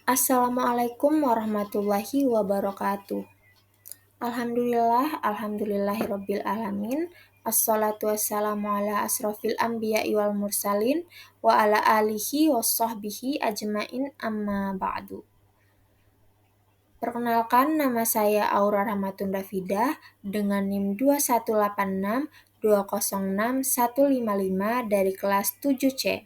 Assalamualaikum warahmatullahi wabarakatuh. Alhamdulillahirabbil alamin. Assalatu wassalamu ala asrofil anbiya'i wal mursalin wa ala alihi wassahbihi ajmain amma ba'du. Perkenalkan, nama saya Aura Rahmatun Dafidah dengan NIM 2186206155 dari kelas 7C.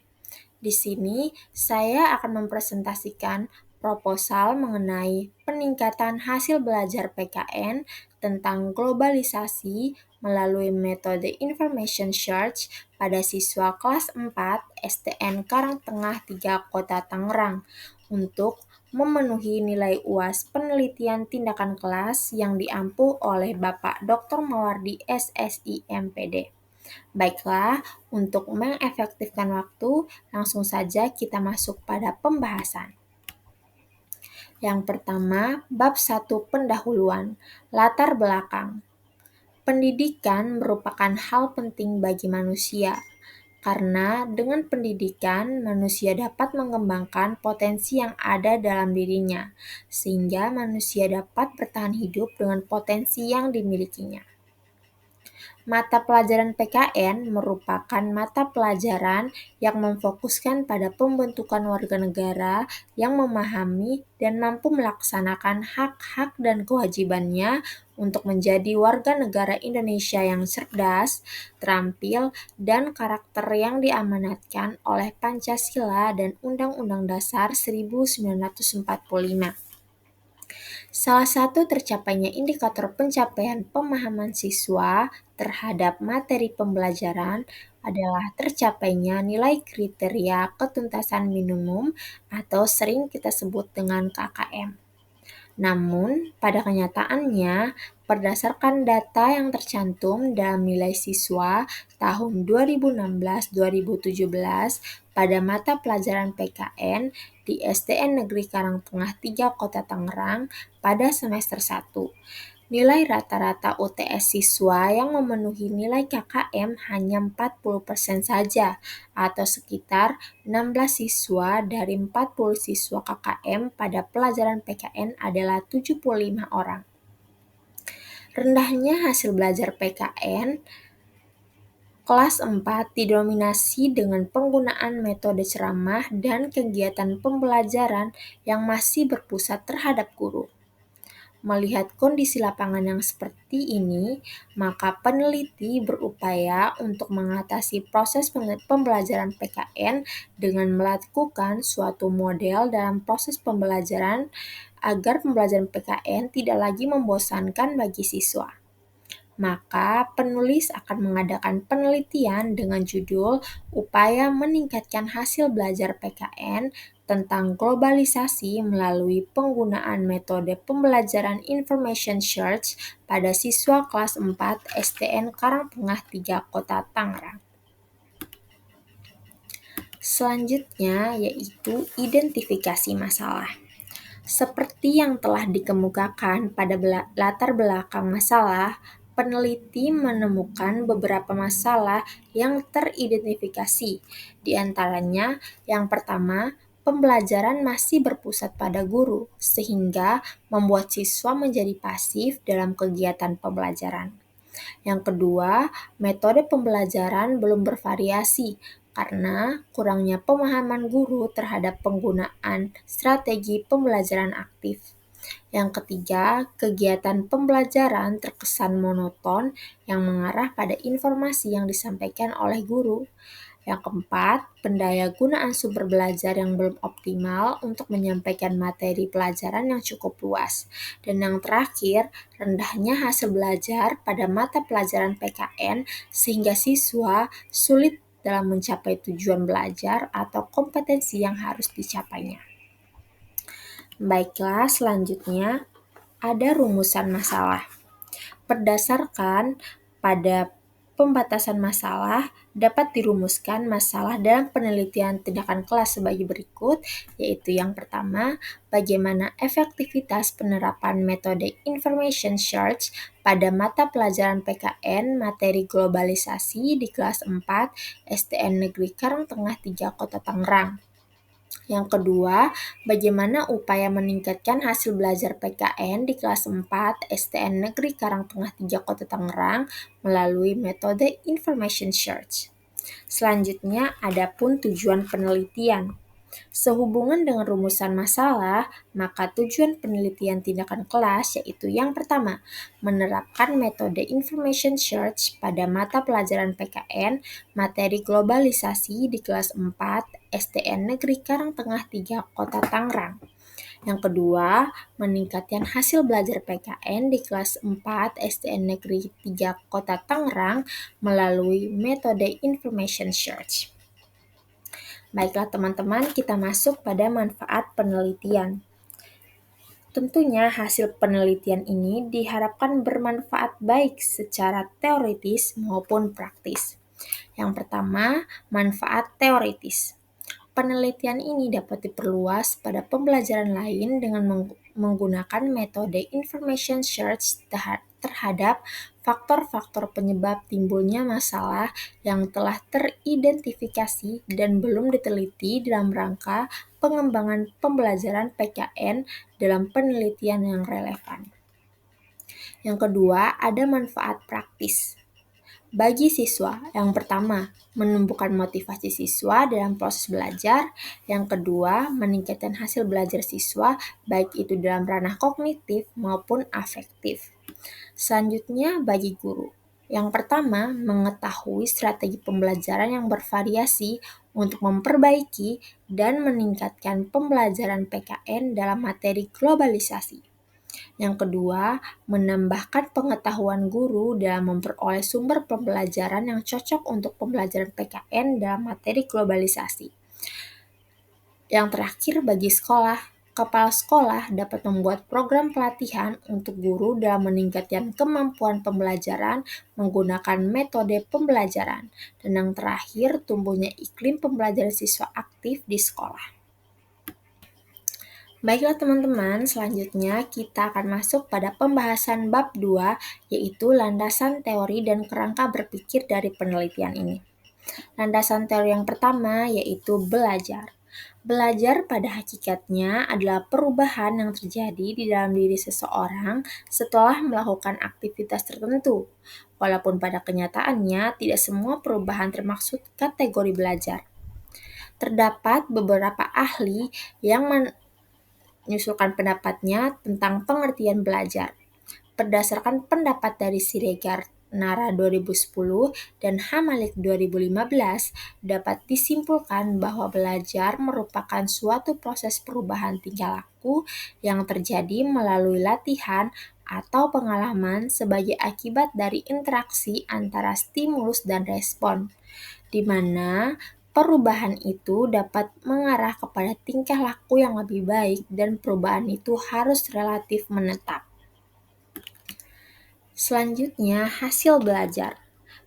Di sini saya akan mempresentasikan proposal mengenai peningkatan hasil belajar PKN tentang globalisasi melalui metode Information Search pada siswa kelas 4 STN Karangtengah 3 Kota Tangerang untuk memenuhi nilai UAS penelitian tindakan kelas yang diampu oleh Bapak Dr. Mawardi SSI MPD. Baiklah, untuk mengefektifkan waktu, langsung saja kita masuk pada pembahasan. Yang pertama, bab 1 pendahuluan, latar belakang. Pendidikan merupakan hal penting bagi manusia, karena dengan pendidikan manusia dapat mengembangkan potensi yang ada dalam dirinya, sehingga manusia dapat bertahan hidup dengan potensi yang dimilikinya. Mata pelajaran PKN merupakan mata pelajaran yang memfokuskan pada pembentukan warga negara yang memahami dan mampu melaksanakan hak-hak dan kewajibannya untuk menjadi warga negara Indonesia yang cerdas, terampil, dan karakter yang diamanatkan oleh Pancasila dan Undang-Undang Dasar 1945. Salah satu tercapainya indikator pencapaian pemahaman siswa terhadap materi pembelajaran adalah tercapainya nilai kriteria ketuntasan minimum atau sering kita sebut dengan KKM. Namun, pada kenyataannya, berdasarkan data yang tercantum dalam nilai siswa tahun 2016-2017 pada mata pelajaran PKN di STN Negeri Karangtengah 3 Kota Tangerang pada semester 1. Nilai rata-rata UTS siswa yang memenuhi nilai KKM hanya 40% saja, atau sekitar 16 siswa dari 40 siswa KKM pada pelajaran PKN adalah 75 orang. Rendahnya hasil belajar PKN kelas 4 didominasi dengan penggunaan metode ceramah dan kegiatan pembelajaran yang masih berpusat terhadap guru. Melihat kondisi lapangan yang seperti ini, maka peneliti berupaya untuk mengatasi proses pembelajaran PKN dengan melakukan suatu model dalam proses pembelajaran agar pembelajaran PKN tidak lagi membosankan bagi siswa. Maka penulis akan mengadakan penelitian dengan judul Upaya Meningkatkan Hasil Belajar PKN tentang globalisasi melalui penggunaan metode pembelajaran Information Search pada siswa kelas 4 STN Karangtengah 3 Kota Tangerang. Selanjutnya yaitu identifikasi masalah. Seperti yang telah dikemukakan pada latar belakang masalah, peneliti menemukan beberapa masalah yang teridentifikasi. Di antaranya, yang pertama, pembelajaran masih berpusat pada guru, sehingga membuat siswa menjadi pasif dalam kegiatan pembelajaran. Yang kedua, metode pembelajaran belum bervariasi karena kurangnya pemahaman guru terhadap penggunaan strategi pembelajaran aktif. Yang ketiga, kegiatan pembelajaran terkesan monoton yang mengarah pada informasi yang disampaikan oleh guru. Yang keempat, pendayagunaan sumber belajar yang belum optimal untuk menyampaikan materi pelajaran yang cukup luas. Dan yang terakhir, rendahnya hasil belajar pada mata pelajaran PKN sehingga siswa sulit dalam mencapai tujuan belajar atau kompetensi yang harus dicapainya. Baiklah, selanjutnya ada rumusan masalah. Berdasarkan pada pembatasan masalah, dapat dirumuskan masalah dalam penelitian tindakan kelas sebagai berikut, yaitu yang pertama, bagaimana efektivitas penerapan metode Information Search pada mata pelajaran PKN materi globalisasi di kelas 4 STN Negeri Karangtengah 3 Kota Tangerang. Yang kedua, bagaimana upaya meningkatkan hasil belajar PKN di kelas 4 STN Negeri Karangtengah 3 Kota Tangerang melalui metode Information Search. Selanjutnya, ada pun tujuan penelitian. Sehubungan dengan rumusan masalah, maka tujuan penelitian tindakan kelas yaitu yang pertama, menerapkan metode information search pada mata pelajaran PKN materi globalisasi di kelas 4 STN Negeri Karangtengah 3 Kota Tangerang. Yang kedua, meningkatkan hasil belajar PKN di kelas 4 STN Negeri 3 Kota Tangerang melalui metode information search. Baiklah teman-teman, kita masuk pada manfaat penelitian. Tentunya hasil penelitian ini diharapkan bermanfaat baik secara teoritis maupun praktis. Yang pertama, manfaat teoritis. Penelitian ini dapat diperluas pada pembelajaran lain dengan menggunakan metode information search terhadap faktor-faktor penyebab timbulnya masalah yang telah teridentifikasi dan belum diteliti dalam rangka pengembangan pembelajaran PKN dalam penelitian yang relevan. Yang kedua, ada manfaat praktis bagi siswa. Yang pertama, menumbuhkan motivasi siswa dalam proses belajar. Yang kedua, meningkatkan hasil belajar siswa, baik itu dalam ranah kognitif maupun afektif. Selanjutnya, bagi guru. Yang pertama, mengetahui strategi pembelajaran yang bervariasi untuk memperbaiki dan meningkatkan pembelajaran PKN dalam materi globalisasi. Yang kedua, menambahkan pengetahuan guru dalam memperoleh sumber pembelajaran yang cocok untuk pembelajaran PKN dalam materi globalisasi. Yang terakhir, bagi sekolah, kepala sekolah dapat membuat program pelatihan untuk guru dalam meningkatkan kemampuan pembelajaran menggunakan metode pembelajaran. Dan yang terakhir, tumbuhnya iklim pembelajaran siswa aktif di sekolah. Baiklah teman-teman, selanjutnya kita akan masuk pada pembahasan bab 2, yaitu landasan teori dan kerangka berpikir dari penelitian ini. Landasan teori yang pertama yaitu belajar. Belajar pada hakikatnya adalah perubahan yang terjadi di dalam diri seseorang setelah melakukan aktivitas tertentu. Walaupun pada kenyataannya tidak semua perubahan termaksud kategori belajar. Terdapat beberapa ahli yang menyusulkan pendapatnya tentang pengertian belajar. Berdasarkan pendapat dari Siregar Nara 2010 dan Hamalik 2015, dapat disimpulkan bahwa belajar merupakan suatu proses perubahan tingkah laku yang terjadi melalui latihan atau pengalaman sebagai akibat dari interaksi antara stimulus dan respon, di mana perubahan itu dapat mengarah kepada tingkah laku yang lebih baik dan perubahan itu harus relatif menetap. Selanjutnya, hasil belajar.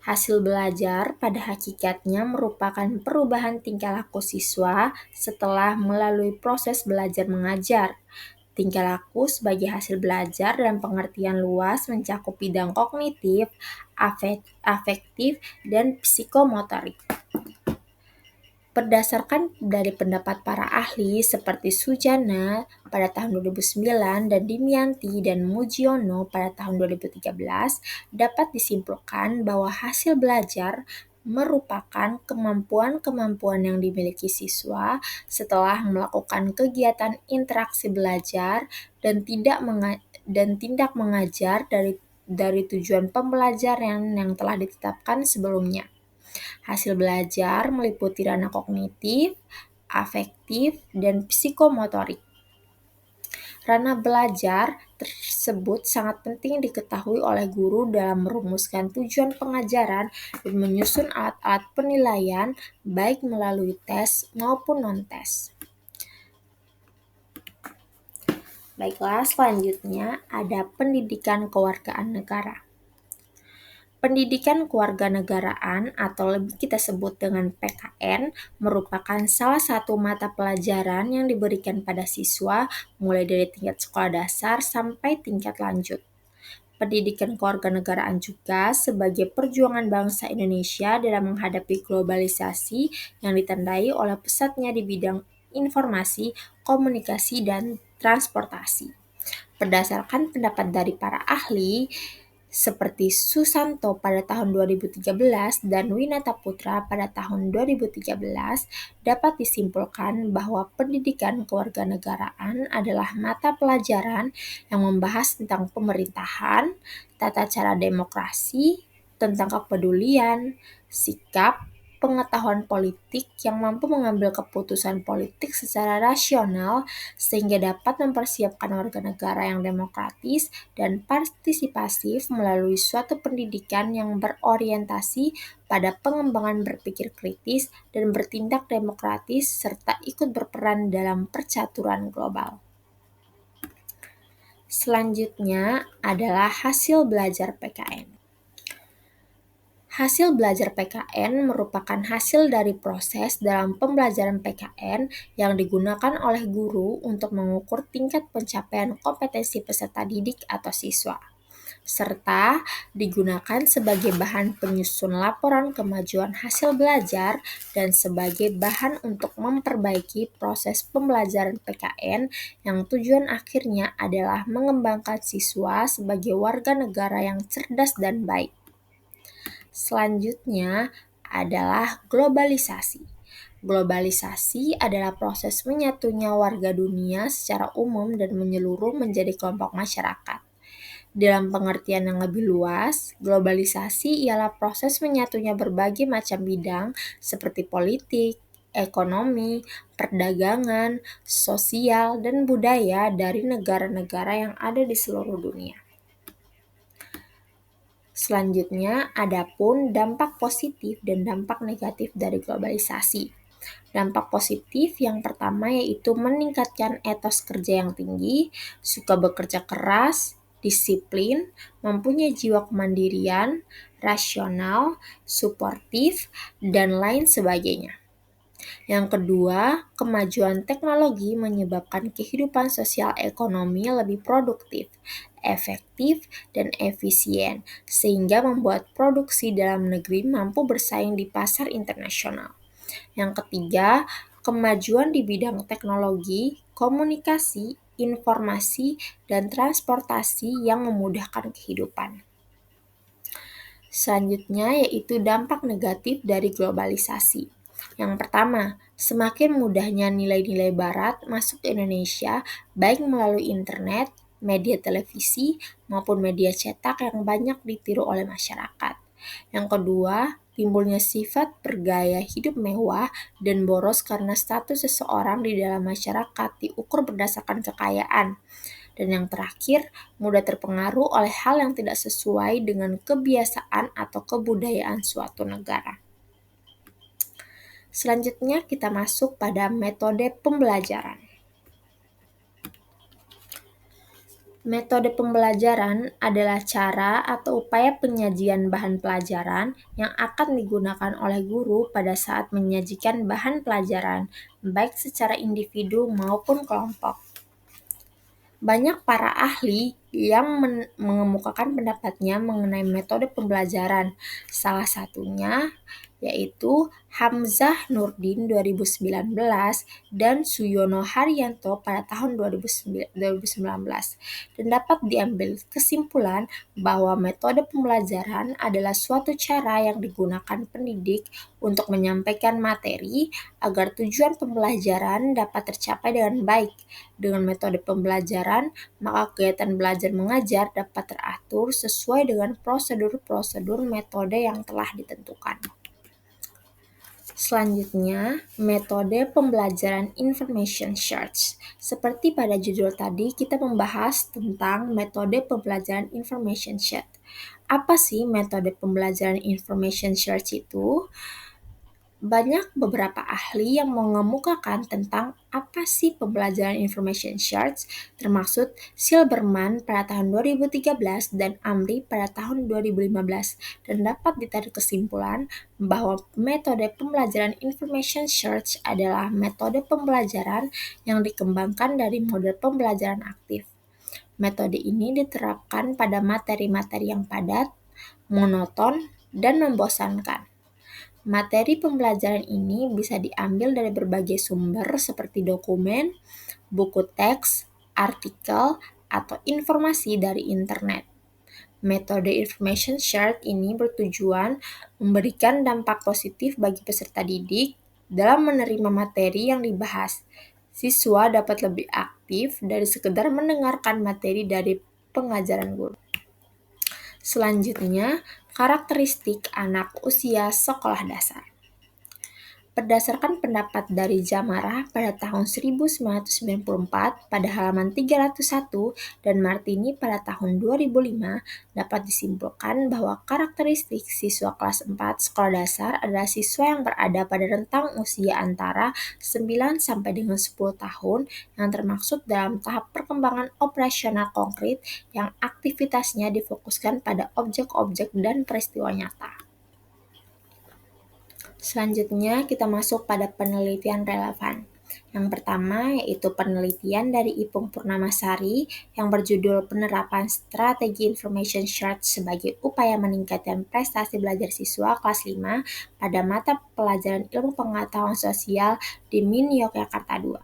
Hasil belajar pada hakikatnya merupakan perubahan tingkah laku siswa setelah melalui proses belajar mengajar. Tingkah laku sebagai hasil belajar dalam pengertian luas mencakup bidang kognitif, afektif, dan psikomotorik. Berdasarkan dari pendapat para ahli seperti Sujana pada tahun 2009 dan Dimyanti dan Mujiono pada tahun 2013, dapat disimpulkan bahwa hasil belajar merupakan kemampuan-kemampuan yang dimiliki siswa setelah melakukan kegiatan interaksi belajar dan tindak mengajar dari tujuan pembelajaran yang telah ditetapkan sebelumnya. Hasil belajar meliputi ranah kognitif, afektif, dan psikomotorik. Ranah belajar tersebut sangat penting diketahui oleh guru dalam merumuskan tujuan pengajaran dan menyusun alat-alat penilaian baik melalui tes maupun non-tes. Baiklah, selanjutnya ada pendidikan kewargaan negara. Pendidikan kewarganegaraan atau lebih kita sebut dengan PKN merupakan salah satu mata pelajaran yang diberikan pada siswa mulai dari tingkat sekolah dasar sampai tingkat lanjut. Pendidikan kewarganegaraan juga sebagai perjuangan bangsa Indonesia dalam menghadapi globalisasi yang ditandai oleh pesatnya di bidang informasi, komunikasi, dan transportasi. Berdasarkan pendapat dari para ahli, seperti Susanto pada tahun 2013 dan Winata Putra pada tahun 2013, dapat disimpulkan bahwa pendidikan kewarganegaraan adalah mata pelajaran yang membahas tentang pemerintahan, tata cara demokrasi, tentang kepedulian, sikap, pengetahuan politik yang mampu mengambil keputusan politik secara rasional sehingga dapat mempersiapkan warga negara yang demokratis dan partisipatif melalui suatu pendidikan yang berorientasi pada pengembangan berpikir kritis dan bertindak demokratis serta ikut berperan dalam percaturan global. Selanjutnya adalah hasil belajar PKN. Hasil belajar PKN merupakan hasil dari proses dalam pembelajaran PKN yang digunakan oleh guru untuk mengukur tingkat pencapaian kompetensi peserta didik atau siswa, serta digunakan sebagai bahan penyusun laporan kemajuan hasil belajar dan sebagai bahan untuk memperbaiki proses pembelajaran PKN yang tujuan akhirnya adalah mengembangkan siswa sebagai warga negara yang cerdas dan baik. Selanjutnya adalah globalisasi. Globalisasi adalah proses menyatunya warga dunia secara umum dan menyeluruh menjadi kelompok masyarakat. Dalam pengertian yang lebih luas, globalisasi ialah proses menyatunya berbagai macam bidang seperti politik, ekonomi, perdagangan, sosial, dan budaya dari negara-negara yang ada di seluruh dunia. Selanjutnya, adapun dampak positif dan dampak negatif dari globalisasi. Dampak positif yang pertama yaitu meningkatkan etos kerja yang tinggi, suka bekerja keras, disiplin, mempunyai jiwa kemandirian, rasional, suportif, dan lain sebagainya. Yang kedua, kemajuan teknologi menyebabkan kehidupan sosial ekonomi lebih produktif, efektif, dan efisien, sehingga membuat produksi dalam negeri mampu bersaing di pasar internasional. Yang ketiga, kemajuan di bidang teknologi, komunikasi, informasi, dan transportasi yang memudahkan kehidupan. Selanjutnya yaitu dampak negatif dari globalisasi. Yang pertama, semakin mudahnya nilai-nilai barat masuk ke Indonesia baik melalui internet, media televisi, maupun media cetak yang banyak ditiru oleh masyarakat. Yang kedua, timbulnya sifat bergaya hidup mewah dan boros karena status seseorang di dalam masyarakat diukur berdasarkan kekayaan. Dan yang terakhir, mudah terpengaruh oleh hal yang tidak sesuai dengan kebiasaan atau kebudayaan suatu negara. Selanjutnya kita masuk pada metode pembelajaran. Metode pembelajaran adalah cara atau upaya penyajian bahan pelajaran yang akan digunakan oleh guru pada saat menyajikan bahan pelajaran, baik secara individu maupun kelompok. Banyak para ahli yang mengemukakan pendapatnya mengenai metode pembelajaran. Salah satunya yaitu Hamzah Nurdin 2019 dan Suyono Haryanto pada tahun 2019. Dan dapat diambil kesimpulan bahwa metode pembelajaran adalah suatu cara yang digunakan pendidik untuk menyampaikan materi agar tujuan pembelajaran dapat tercapai dengan baik. Dengan metode pembelajaran, maka kegiatan belajar mengajar dapat teratur sesuai dengan prosedur-prosedur metode yang telah ditentukan. Selanjutnya, metode pembelajaran information search. Seperti pada judul tadi, kita membahas tentang metode pembelajaran information search. Apa sih metode pembelajaran information search itu? Banyak beberapa ahli yang mengemukakan tentang apa sih pembelajaran information search, termasuk Silberman pada tahun 2013 dan Amri pada tahun 2015, dan dapat ditarik kesimpulan bahwa metode pembelajaran information search adalah metode pembelajaran yang dikembangkan dari model pembelajaran aktif. Metode ini diterapkan pada materi-materi yang padat, monoton, dan membosankan. Materi pembelajaran ini bisa diambil dari berbagai sumber seperti dokumen, buku teks, artikel, atau informasi dari internet. Metode information shared ini bertujuan memberikan dampak positif bagi peserta didik dalam menerima materi yang dibahas. Siswa dapat lebih aktif dari sekedar mendengarkan materi dari pengajaran guru. Selanjutnya, karakteristik anak usia sekolah dasar. Berdasarkan pendapat dari Jamara pada tahun 1994 pada halaman 301 dan Martini pada tahun 2005, dapat disimpulkan bahwa karakteristik siswa kelas 4 sekolah dasar adalah siswa yang berada pada rentang usia antara 9 sampai dengan 10 tahun yang termaksud dalam tahap perkembangan operasional konkret yang aktivitasnya difokuskan pada objek-objek dan peristiwa nyata. Selanjutnya kita masuk pada penelitian relevan. Yang pertama yaitu penelitian dari Ipung Purnamasari yang berjudul Penerapan Strategi Information Shared sebagai upaya meningkatkan prestasi belajar siswa kelas 5 pada mata pelajaran Ilmu Pengetahuan Sosial di MIN Yogyakarta II.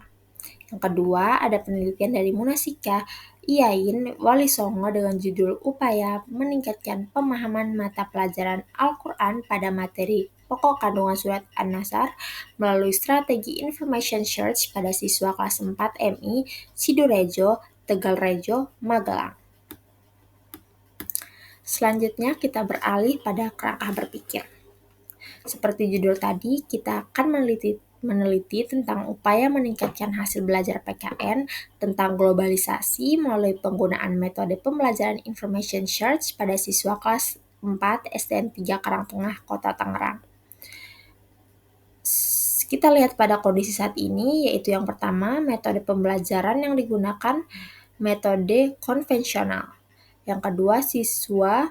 Yang kedua, ada penelitian dari Munasika Iain Wali Songo dengan judul Upaya Meningkatkan Pemahaman Mata Pelajaran Al-Quran pada materi pokok kandungan surat An-Nasr melalui strategi Information Search pada siswa kelas 4 MI Sidorejo, Tegalrejo, Magelang. Selanjutnya kita beralih pada kerangka berpikir. Seperti judul tadi, kita akan meneliti tentang upaya meningkatkan hasil belajar PKN tentang globalisasi melalui penggunaan metode pembelajaran Information Search pada siswa kelas 4 SDN 3 Karangtengah, Kota Tangerang. Kita lihat pada kondisi saat ini, yaitu yang pertama, metode pembelajaran yang digunakan metode konvensional. Yang kedua, siswa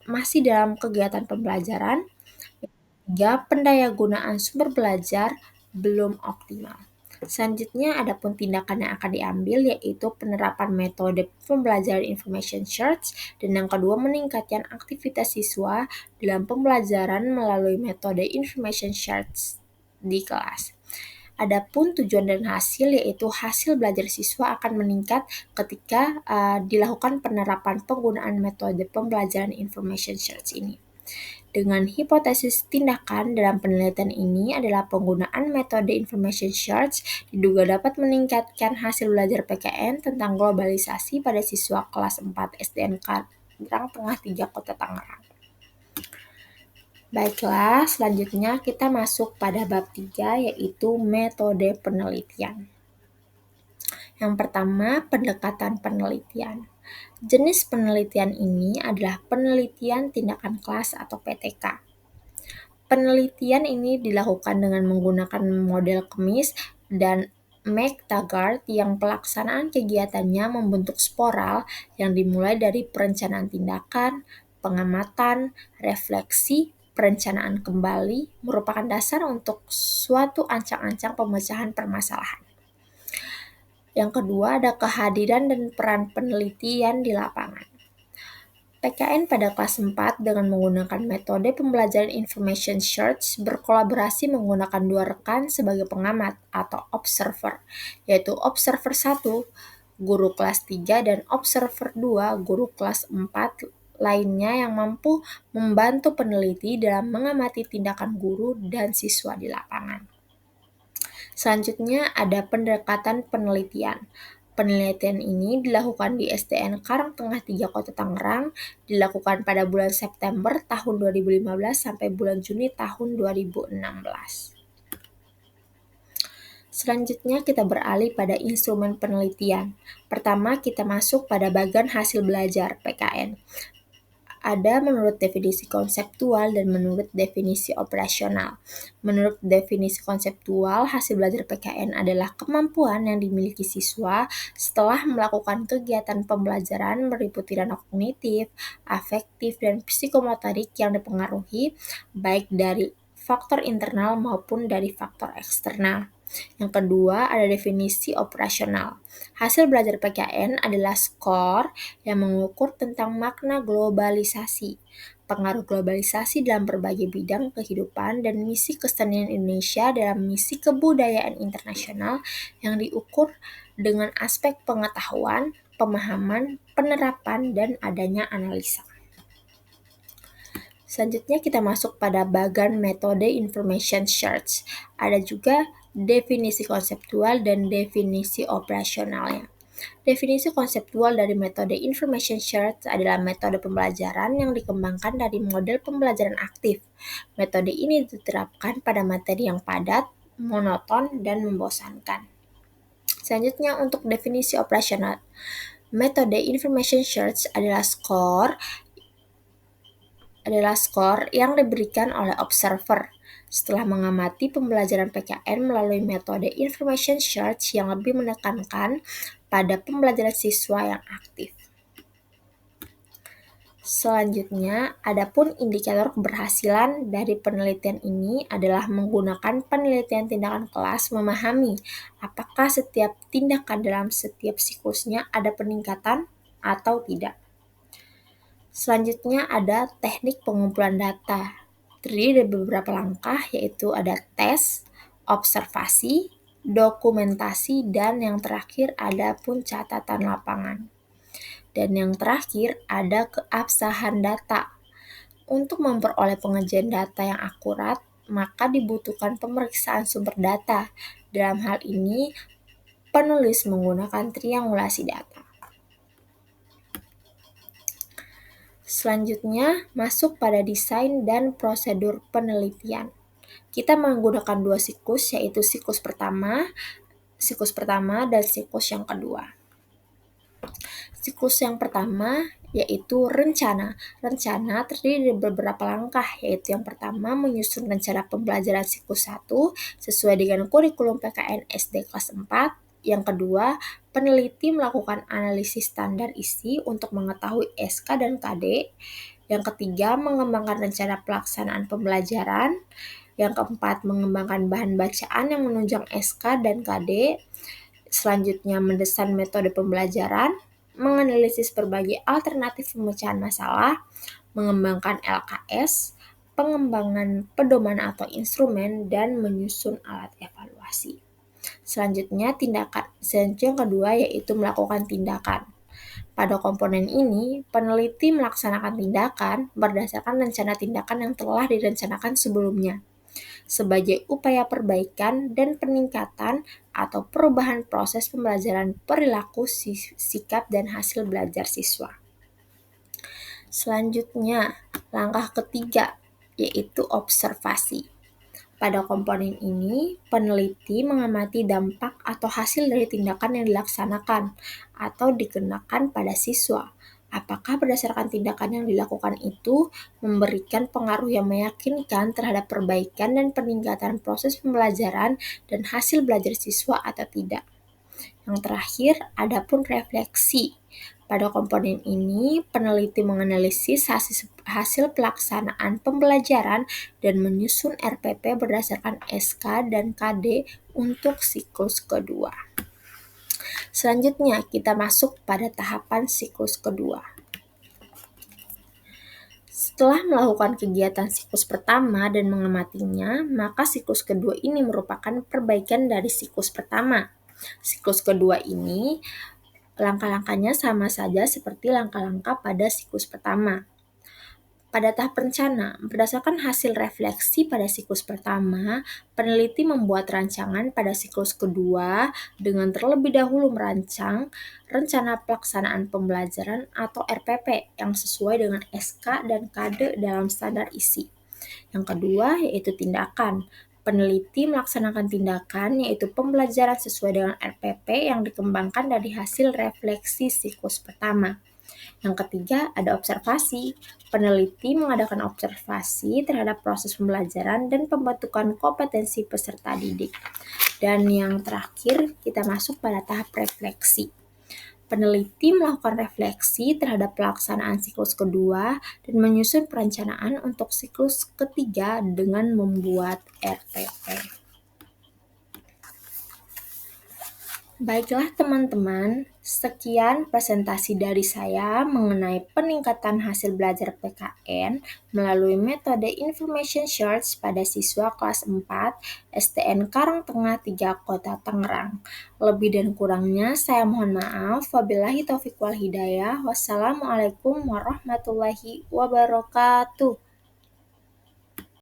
masih dalam kegiatan pembelajaran. Ketiga, pendayagunaan sumber belajar belum optimal. Selanjutnya, ada pun tindakan yang akan diambil yaitu penerapan metode pembelajaran Information Search dan yang kedua meningkatkan aktivitas siswa dalam pembelajaran melalui metode Information Search di kelas. Adapun tujuan dan hasil yaitu hasil belajar siswa akan meningkat ketika dilakukan penerapan penggunaan metode pembelajaran Information Search ini. Dengan hipotesis tindakan dalam penelitian ini adalah penggunaan metode Information Search diduga dapat meningkatkan hasil belajar PKN tentang globalisasi pada siswa kelas 4 SDN Karangtengah 3 Kota Tangerang. Baiklah, selanjutnya kita masuk pada bab 3 yaitu metode penelitian. Yang pertama, pendekatan penelitian. Jenis penelitian ini adalah penelitian tindakan kelas atau PTK. Penelitian ini dilakukan dengan menggunakan model kemis dan McTaggart yang pelaksanaan kegiatannya membentuk sporal yang dimulai dari perencanaan tindakan, pengamatan, refleksi, perencanaan kembali merupakan dasar untuk suatu ancang-ancang pemecahan permasalahan. Yang kedua ada kehadiran dan peran penelitian di lapangan. PKN pada kelas 4 dengan menggunakan metode pembelajaran Information Search berkolaborasi menggunakan dua rekan sebagai pengamat atau observer, yaitu observer 1, guru kelas 3 dan observer 2, guru kelas 4 lainnya yang mampu membantu peneliti dalam mengamati tindakan guru dan siswa di lapangan. Selanjutnya ada pendekatan penelitian. Penelitian ini dilakukan di SDN Karangtengah 3 Kota Tangerang, dilakukan pada bulan September tahun 2015 sampai bulan Juni tahun 2016. Selanjutnya kita beralih pada instrumen penelitian. Pertama kita masuk pada bagian hasil belajar PKN. Ada menurut definisi konseptual dan menurut definisi operasional. Menurut definisi konseptual, hasil belajar PKN adalah kemampuan yang dimiliki siswa setelah melakukan kegiatan pembelajaran meliputi ranah kognitif, afektif, dan psikomotorik yang dipengaruhi baik dari faktor internal maupun dari faktor eksternal. Yang kedua, ada definisi operasional. Hasil belajar PKN adalah skor yang mengukur tentang makna globalisasi. pengaruh globalisasi dalam berbagai bidang kehidupan, dan misi kesenian Indonesia dalam misi kebudayaan internasional yang diukur dengan aspek pengetahuan, pemahaman, penerapan, dan adanya analisa. Selanjutnya kita masuk pada bagan metode information search. Ada juga definisi konseptual dan definisi operasionalnya. Definisi konseptual dari metode information search adalah metode pembelajaran yang dikembangkan dari model pembelajaran aktif. Metode ini diterapkan pada materi yang padat, monoton, dan membosankan. Selanjutnya untuk definisi operasional. Metode information search adalah skor yang diberikan oleh observer setelah mengamati pembelajaran PKN melalui metode information search yang lebih menekankan pada pembelajaran siswa yang aktif. Selanjutnya, adapun indikator keberhasilan dari penelitian ini adalah menggunakan penelitian tindakan kelas memahami apakah setiap tindakan dalam setiap siklusnya ada peningkatan atau tidak. Selanjutnya ada teknik pengumpulan data. Terdiri dari beberapa langkah, yaitu ada tes, observasi, dokumentasi, dan yang terakhir ada pun catatan lapangan. Dan yang terakhir ada keabsahan data. Untuk memperoleh pengajian data yang akurat, maka dibutuhkan pemeriksaan sumber data. Dalam hal ini, penulis menggunakan triangulasi data. Selanjutnya, masuk pada desain dan prosedur penelitian. Kita menggunakan dua siklus, yaitu siklus pertama dan siklus yang kedua. Siklus yang pertama yaitu rencana. Rencana terdiri dari beberapa langkah, yaitu yang pertama menyusun rencana pembelajaran siklus 1 sesuai dengan kurikulum PKN SD kelas 4. Yang kedua, peneliti melakukan analisis standar isi untuk mengetahui SK dan KD. Yang ketiga, mengembangkan rencana pelaksanaan pembelajaran. Yang keempat, mengembangkan bahan bacaan yang menunjang SK dan KD. Selanjutnya, mendesain metode pembelajaran, menganalisis berbagai alternatif pemecahan masalah, mengembangkan LKS, pengembangan pedoman atau instrumen, dan menyusun alat evaluasi. Selanjutnya, yang kedua yaitu melakukan tindakan. Pada komponen ini, peneliti melaksanakan tindakan berdasarkan rencana tindakan yang telah direncanakan sebelumnya, sebagai upaya perbaikan dan peningkatan atau perubahan proses pembelajaran perilaku, sikap, dan hasil belajar siswa. Selanjutnya, langkah ketiga yaitu observasi. Pada komponen ini, peneliti mengamati dampak atau hasil dari tindakan yang dilaksanakan atau dikenakan pada siswa. Apakah berdasarkan tindakan yang dilakukan itu memberikan pengaruh yang meyakinkan terhadap perbaikan dan peningkatan proses pembelajaran dan hasil belajar siswa atau tidak. Yang terakhir, adapun refleksi. Pada komponen ini, peneliti menganalisis hasil pelaksanaan pembelajaran dan menyusun RPP berdasarkan SK dan KD untuk siklus kedua. Selanjutnya, kita masuk pada tahapan siklus kedua. Setelah melakukan kegiatan siklus pertama dan mengamatinya, maka siklus kedua ini merupakan perbaikan dari siklus pertama. Siklus kedua ini langkah-langkahnya sama saja seperti langkah-langkah pada siklus pertama. Pada tahap rencana, berdasarkan hasil refleksi pada siklus pertama, peneliti membuat rancangan pada siklus kedua dengan terlebih dahulu merancang rencana pelaksanaan pembelajaran atau RPP yang sesuai dengan SK dan KD dalam standar isi. Yang kedua yaitu tindakan. Peneliti melaksanakan tindakan yaitu pembelajaran sesuai dengan RPP yang dikembangkan dari hasil refleksi siklus pertama. Yang ketiga ada observasi. Peneliti mengadakan observasi terhadap proses pembelajaran dan pembentukan kompetensi peserta didik. Dan yang terakhir kita masuk pada tahap refleksi. Peneliti melakukan refleksi terhadap pelaksanaan siklus kedua dan menyusun perencanaan untuk siklus ketiga dengan membuat RPP. Baiklah teman-teman, sekian presentasi dari saya mengenai peningkatan hasil belajar PKN melalui metode Information Search pada siswa kelas 4 STN Karangtengah 3 Kota Tangerang. Lebih dan kurangnya saya mohon maaf. Wabillahi taufiq wal hidayah. Wassalamualaikum warahmatullahi wabarakatuh.